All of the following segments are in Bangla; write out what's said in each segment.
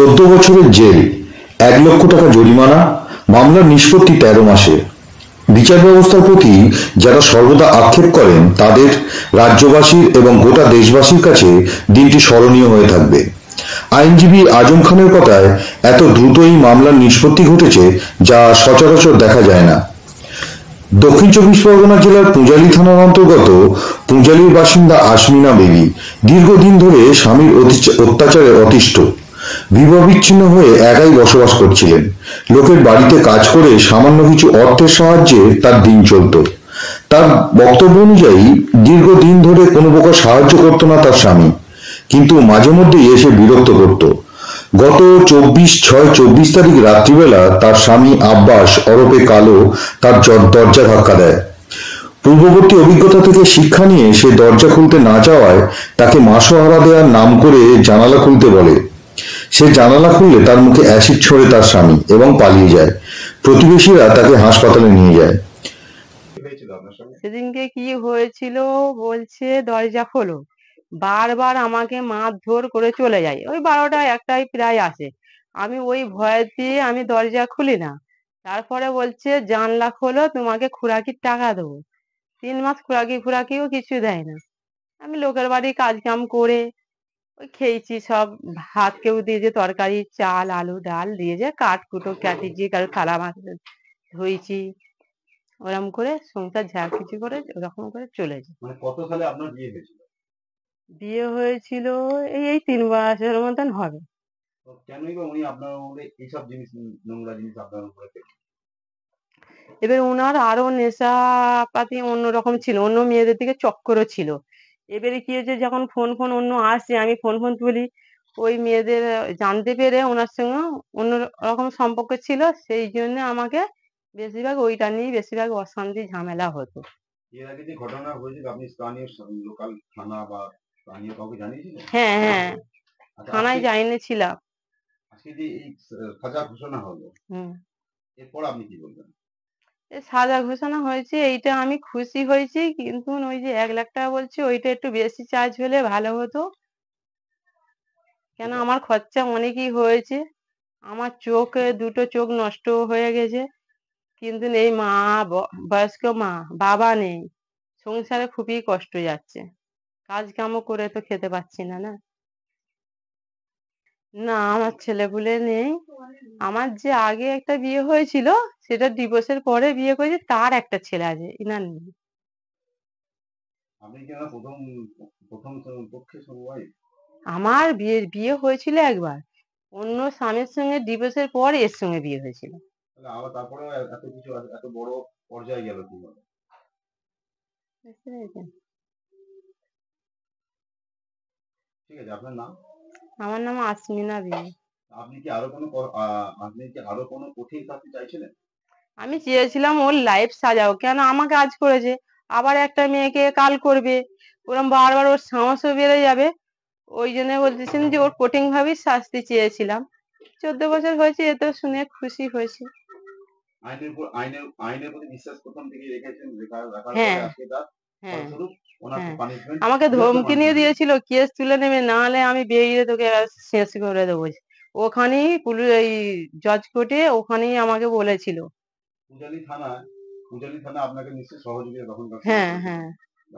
14 বছরের জেল, 1 লক্ষ টাকা জরিমানা, মামলার নিষ্পত্তি 13 মাসে। বিচার ব্যবস্থার প্রতি যারা সর্বদা আক্ষেপ করেন তাদের, রাজ্যবাসীর এবং গোটা দেশবাসীর কাছে দিনটি স্মরণীয় হয়ে থাকবে। আইনজীবী আজম খানের কথায় এত দ্রুত এই মামলার নিষ্পত্তি ঘটেছে, যা সচরাচর দেখা যায় না। দক্ষিণ চব্বিশ পরগনা জেলার পূঁজালী থানার অন্তর্গত পূঁজালীর বাসিন্দা আসমিনা বিবি দীর্ঘদিন ধরে স্বামীর অত্যাচারে অতিষ্ঠ। বিবাহ বিচ্ছিন্ন হয়ে একাই বসবাস করছিলেন। লোকের বাড়িতে কাজ করে সামান্য কিছু অর্থের সাহায্যে তার দিন চলত। তার বক্তব্য অনুযায়ী দীর্ঘদিন ধরে কোনো প্রকার সাহায্য করত না তার স্বামী, কিন্তু মাঝে মধ্যেই এসে বিরক্ত করত। গত 24/6/24 রাত্রিবেলা তার স্বামী আব্বাস ওরফে কালো তার দরজা ধাক্কা দেয়। পূর্ববর্তী অভিজ্ঞতা থেকে শিক্ষা নিয়ে সে দরজা খুলতে না চাওয়ায় তাকে মাসোহারা দেওয়ার নাম করে জানালা খুলতে বলে। সে জানালা খুললে তার মুখে অ্যাসিড ছোড়ে তার স্বামী এবং পালিয়ে যায়। প্রতিবেশীরা তাকে হাসপাতালে নিয়ে যায়। সেদিনকে কি হয়েছিল বলছে, দরজা খোলো, বারবার আমাকে মারধর করে চলে যায়। ওই 12টা 1টায় প্রায় আসে। আমি ওই ভয়েতে আমি দরজা খুলি না। তারপরে বলছে জানলা খোলো, তোমাকে খুরাকির টাকা দেবো। 3 মাস খুরাকিও কিছু দেয় না। আমি লোকের বাড়ি কাজ কাম করে ওই খেয়েছি, সব ভাত কেউ দিয়েছে, তরকারি, চাল, আলু, ডাল দিয়েছে, কুটো কাটিছি, কারো থালা মাছ ধুয়েছি, ওরকম করে সংসার যা কিছু করে ওরকম করে চলেছে। মানে কত সালে আপনার বিয়ে হয়েছিল? বিয়ে হয়েছিল এই 3 বছরের মতন হবে। কেনই বা উনি আপনার উপরে এইসব জিনিস, নোংরা জিনিস আপনার উপরে ফেললেন? এবার ওনার আরো নেশা পাতি অন্যরকম ছিল, অন্য মেয়েদের দিকে চক্করও ছিল। এবারে কি হয়েছে, যখন ফোন অন্য আসে, আমি ফোন তুলি, ওই মেয়েদের জানতে পেরে ওনার সঙ্গে অন্য রকম সম্পর্ক ছিল। সেই জন্য আমাকে বেশিরভাগ ওইটা নিয়ে বেশিরভাগ অশান্তি ঝামেলা হতো। এর আগে যে ঘটনা হয়েছিল আপনি স্থানীয় লোকাল থানা বা স্থানীয় কাউকে জানিয়েছিলেন? হ্যাঁ, হ্যাঁ, আচ্ছা, থানায় জানিয়েছিলাম। আজকে যে এই সাজা ঘোষণা হলো, হুম। এরপর আপনি কি বলবেন? সাজা ঘোষণা হয়েছে, এইটা আমি খুশি হয়েছি, কিন্তু ওই যে 1 লাখ টাকা বলছে, ওইটা একটু বেশি চার্জ হলে ভালো হতো। কেন আমার খরচা অনেকই হয়েছে। আমার দুটো চোখ নষ্ট হয়ে গেছে, কিন্তু এই বয়স্ক মা, বাবা নেই, সংসারে খুবই কষ্ট যাচ্ছে। কাজ কামও করে তো খেতে পাচ্ছি না। না, না, আমার ছেলেপুলে নেই। আমার যে আগে একটা বিয়ে হয়েছিল, সেটা ডিভোর্সের পরে বিয়ে করেছে, তার একটা ছেলে আছে, ইনার নেই। আপনি কি আমার প্রথম প্রথম পক্ষে সবাই? আমার বিয়ে হয়েছিল একবার, অন্য স্বামীর সঙ্গে ডিভোর্সের পর এর সঙ্গে বিয়ে হয়েছিল। তাহলে আবার তারপরে এত কিছু, এত বড় পর্যায়ে গেল কিভাবে? বুঝতে পেরেছেন? ঠিক আছে, আপনার নাম? আমার নাম আসমিনা বিবি। আপনি কি আরো কোনো কঠিন শাস্তি চাইছিলেন? আমি চেয়েছিলাম ওর লাইফ সাজাও, কেন আমাকে আজ করেছে, আবার একটা মেয়েকে কাল করবে, ওরম বারবার ওর সাহসও বেড়ে যাবে। ওই জন্য বলতেছেন যে ওর কঠিন ভাবেই শাস্তি চেয়েছিলাম। 14 বছর হয়েছে, এ তো শুনে খুশি হয়েছি। আইনের উপর আইনের প্রতি বিশ্বাস প্রথম থেকেই রেখেছেন, রাখার পরে হ্যাঁ, আজকে তার হ্যাঁ, ফলস্বরূপ ওনাকে হ্যাঁ, পানিশমেন্ট, আমাকে বৃহত্তর ধমকি নিয়ে পানিশমেন্ট। দিয়েছিল, কেস তুলে নেবে, না হলে আমি বেরিয়ে তোকে শেষ করে দেবো। ওখানেই এই জজ কোর্টে ওখানেই আমাকে বলেছিল। পূজালী থানা আপনাকে নিশ্চয়ই সহযোগিতা তখনকার সময় হ্যাঁ, করেছিল। হ্যাঁ,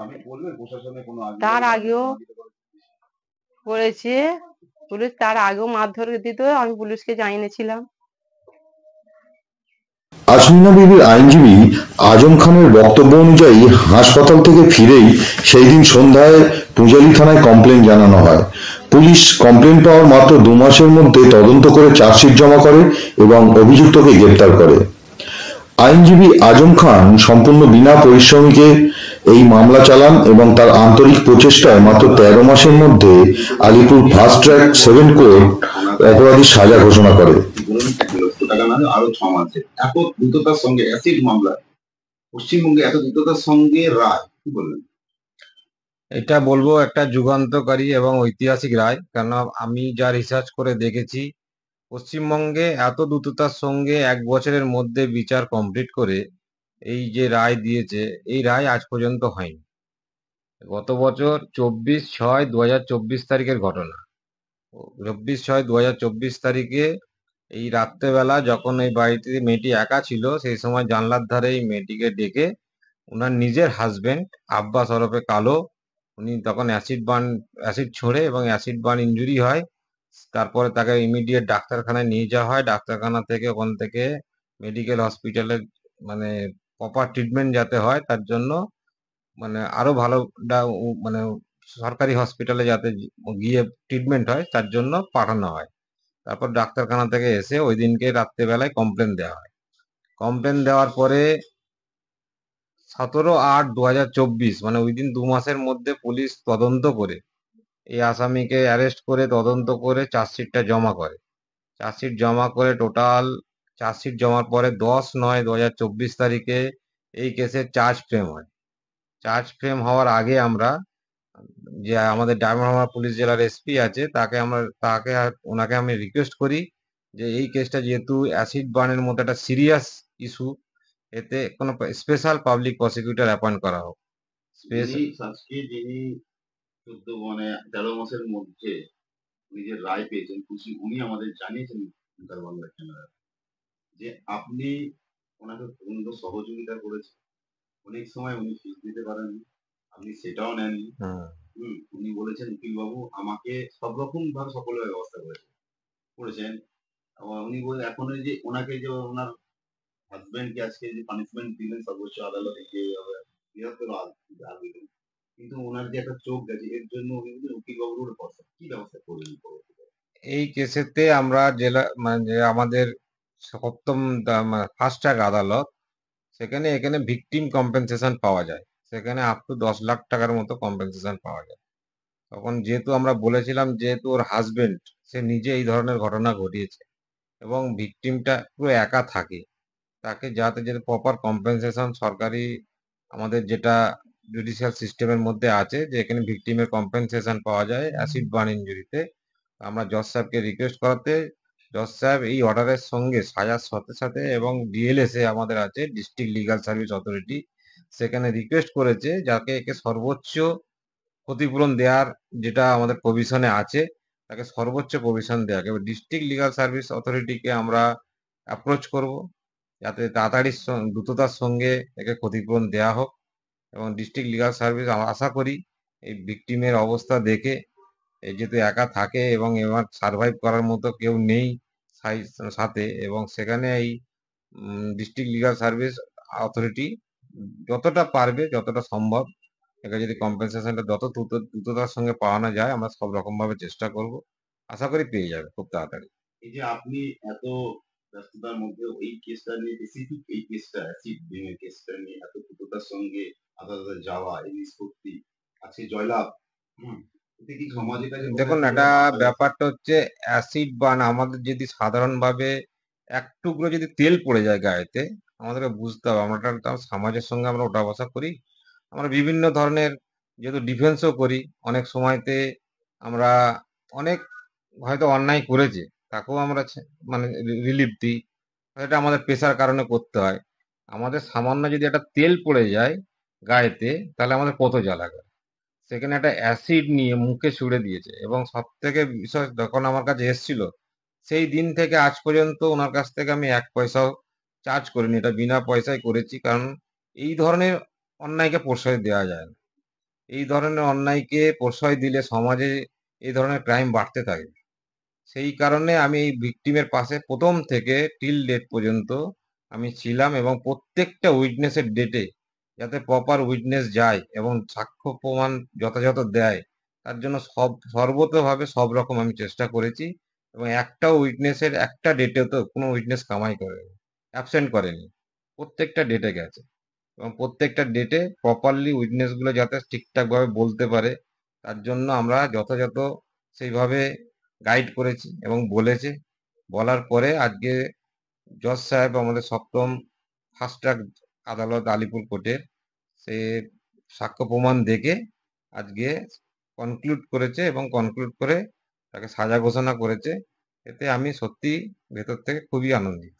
আপনি বলবেন প্রশাসনের কোনো তার আধিকারিক আপনাকে আগেও সহযোগিতা করে? করেছে পুলিশ, তার আগেও মারধর দিত, আমি পুলিশকে জানিয়েছিলাম। আসমিনা বিবির আইনজীবী আজম খানের বক্তব্য অনুযায়ী হাসপাতাল থেকে ফিরেই সেই দিন সন্ধ্যায় পূঁজালী থানায় কমপ্লেন জানানো হয়। পুলিশ কমপ্লেন পাওয়ার মাত্র 2 মাসের মধ্যে তদন্ত করে চার্জশিট জমা করে এবং অভিযুক্তকে গ্রেপ্তার করে। আইনজীবী আজম খান সম্পূর্ণ বিনা পরিশ্রমিকে এই মামলা চালান এবং তার আন্তরিক প্রচেষ্টায় মাত্র 13 মাসের মধ্যে আলিপুর ফাস্ট ট্র্যাক 7 কোর্ট অপরাধীর সাজা ঘোষণা করে। আরো 6 মাসে এত দ্রুততার সঙ্গে অ্যাসিড মামলা পশ্চিমবঙ্গে, এত দ্রুততার সঙ্গে রায়, কি বলবেন? এটা বলবো একটা যুগান্তকারী এবং ঐতিহাসিক রায়, কেননা আমি যা রিসার্চ করে দেখেছি, পশ্চিমবঙ্গে এত দ্রুততার সঙ্গে 1 বছরের মধ্যে বিচার কমপ্লিট করে এই যে রায় দিয়েছে, এই রায় আজ পর্যন্ত হয়নি। গত বছর 24/6/2024 ঘটনা। 24/6/2024 তারিখে এই রাত্রেবেলা যখন এই বাড়িতে মেয়েটি একা ছিল, সেই সময় জানলার ধারে এই মেয়েটিকে ডেকে ওনার নিজের হাজবেন্ড আব্বাস ওরফে কালো, উনি তখন অ্যাসিড ছোঁড়ে এবং অ্যাসিড বার্ন ইনজুরি হয়। তারপরে তাকে ইমিডিয়েট ডাক্তারখানায় নিয়ে যাওয়া হয়। ডাক্তারখানা থেকে ওখান থেকে মেডিকেল হসপিটালে মানে প্রপার ট্রিটমেন্ট যাতে হয় তার জন্য মানে আরো ভালো মানে সরকারি হসপিটালে যাতে গিয়ে ট্রিটমেন্ট হয় তার জন্য পাঠানো হয়। তারপর ডাক্তারখানা থেকে এসে ওই দিনকে রাত্রেবেলায় কমপ্লেন দেওয়া হয়। কমপ্লেন দেওয়ার পরে 17/8/2024 মানে ওই দিন 2 মাসের মধ্যে পুলিশ তদন্ত করে এই আসামিকে অ্যারেস্ট করে তদন্ত করে চার্জশিটটা জমা করে। চার্জশিট জমা করে টোটাল চার্জশিট জমার পরে 10/9/2024 তারিখে এই কেসের চার্জ ফ্রেম হয়। চার্জ ফ্রেম হওয়ার আগে আমরা যে আমাদের ডায়মন্ড হারবার পুলিশ জেলার এসপি আছে ওনাকে আমি রিকোয়েস্ট করি যে এই কেসটা যেহেতু অ্যাসিড বার্নের মতো একটা সিরিয়াস ইস্যু, এতে কোনো স্পেশাল পাবলিক প্রসিকিউটর অ্যাপয়েন্ট করা হোক। যিনি 13 মাসের মধ্যে নিজের রায় পেয়েছেন খুশি, উনি আমাদের জানিয়েছেন তার বাংলা চ্যানেলে যে আপনি ওনাকে পূর্ণ সহযোগিতা করেছেন। অনেক সময় উনি ফিস দিতে পারেন, আপনি সেটাও নেননি। উনি বলেছেন উকিল বাবু আমাকে সব রকম ভাবে সকলের ব্যবস্থা করেছেন। উনি বলে এখন ওই যে ওনাকে যে ওনার হাজবেন্ডকে আজকে যে পানিশমেন্ট দিলেন সর্বোচ্চ আদালতে যে বৃহত্তর আবেদন, কিন্তু ওনার যে একটা চোখ গেছে এর জন্য উনি উকিল বাবুর কি ব্যবস্থা করবেন? এই কেসেতে আমরা জেলা মানে যে আমাদের সপ্তম ফাস্ট ট্র্যাক আদালত, এখানে ভিকটিম কম্পেনসেশন পাওয়া যায়। সেখানে আপ টু 10 লাখ টাকার মতো কম্পেনসেশন পাওয়া যায়। তখন যেহেতু আমরা বলেছিলাম যেহেতু ওর হাজবেন্ড সে নিজে এই ধরনের ঘটনা ঘটিয়েছে এবং ভিকটিমটা পুরো একা থাকে, তাকে যাতে প্রপার কম্পেনসেশন সরকারি আমাদের যেটা জুডিশিয়াল সিস্টেমের মধ্যে আছে যে এখানে ভিকটিমের কম্পেনসেশন পাওয়া যায় অ্যাসিড বার্ন ইনজুরিতে। আমরা জজ সাহেবকে রিকোয়েস্ট করাতে জজ সাহেব এই অর্ডারের সঙ্গে সাজার সাথে সাথে এবং ডিএলএসএ আমাদের আছে ডিস্ট্রিক্ট লিগাল সার্ভিস অথরিটি, সেখানে রিকোয়েস্ট করেছে যাকে একে সর্বোচ্চ ক্ষতিপূরণ দেওয়ার যেটা আমাদের প্রভিশনে আছে তাকে সর্বোচ্চ প্রভিশন দেওয়া। এবার ডিস্ট্রিক্ট লিগাল সার্ভিস অথরিটিকে আমরা অ্যাপ্রোচ করব যাতে তাড়াতাড়ি দ্রুততার সঙ্গে একে ক্ষতিপূরণ দেওয়া হোক এবং ডিস্ট্রিক্ট লিগাল সার্ভিস আশা করি এই ভিকটিমের অবস্থা দেখে এই যেহেতু একা থাকে এবং এবার সার্ভাইভ করার মতো কেউ নেই সাথে, এবং সেখানে এই ডিস্ট্রিক্ট লিগাল সার্ভিস অথরিটি যতটা পারবে যতটা সম্ভব একে যদি কম্পেনসেশনটা যত দ্রুততার সঙ্গে পাওয়ানো যায় আমরা সব রকম ভাবে চেষ্টা করব, আশা করি পেয়ে যাবে খুব তাড়াতাড়ি। এই যে আপনি এত ব্যস্ততার মধ্যে এই কেসটা নিয়ে স্পেসিফিক এই কেসটা অ্যাসিড বিমের কেসটা নিয়ে এত দ্রুততার সঙ্গে আদালতে যাওয়া এই নিষ্পত্তি আজকে জয়লাভ, এতে কি সমাজের কাছে দেখুন একটা ব্যাপারটা হচ্ছে অ্যাসিড বার্ন আমাদের যদি সাধারণভাবে এক টুকরো যদি তেল পড়ে যায় গায়েতে আমাদেরকে বুঝতে হবে আমরা সমাজের সঙ্গে আমরা ওঠা বসা করি, আমরা বিভিন্ন ধরনের যেহেতু ডিফেন্সও করি অনেক সময়তে আমরা অনেক হয়তো অন্যায় করেছে তাকেও আমরা মানে রিলিফ দিই, এটা আমাদের পেশার কারণে করতে হয়। আমাদের সামান্য যদি একটা তেল পড়ে যায় গায়েতে তাহলে আমাদের কত জ্বালা করে, সেখানে একটা অ্যাসিড নিয়ে মুখে ছুড়ে দিয়েছে এবং সব থেকে বিষয় যখন আমার কাছে এসেছিল সেই দিন থেকে আজ পর্যন্ত ওনার কাছ থেকে আমি 1 পয়সাও চার্জ করিনি, এটা বিনা পয়সায় করেছি কারণ এই ধরনের অন্যায়কে প্রশ্রয় দেওয়া যায় না। এই ধরনের অন্যায়কে প্রশ্রয় দিলে সমাজে এই ধরনের ক্রাইম বাড়তে থাকে। সেই কারণে আমি এই ভিকটিমের পাশে প্রথম থেকে টিল ডেট পর্যন্ত আমি ছিলাম এবং প্রত্যেকটা উইটনেসের ডেটে যাতে প্রপার উইটনেস যায় এবং সাক্ষ্য প্রমাণ যথাযথ দেয় তার জন্য সর্বতভাবে সব রকম আমি চেষ্টা করেছি এবং একটাও উইটনেসের একটা ডেটেও তো কোনো উইটনেস কামাই করেনি, অ্যাবসেন্ট করেনি, প্রত্যেকটা ডেটে গেছে এবং প্রত্যেকটা ডেটে প্রপারলি উইটনেসগুলো যাতে ঠিকঠাকভাবে বলতে পারে তার জন্য আমরা যথাযথ সেইভাবে গাইড করেছি এবং বলেছে। বলার পরে আজকে জজ সাহেব আমাদের সপ্তম ফাস্ট ট্র্যাক আদালত আলিপুর কোর্টের সে সাক্ষ্য প্রমাণ দেখে আজকে কনক্লুড করেছে এবং কনক্লুড করে তাকে সাজা ঘোষণা করেছে। এতে আমি সত্যি ভেতর থেকে খুবই আনন্দিত।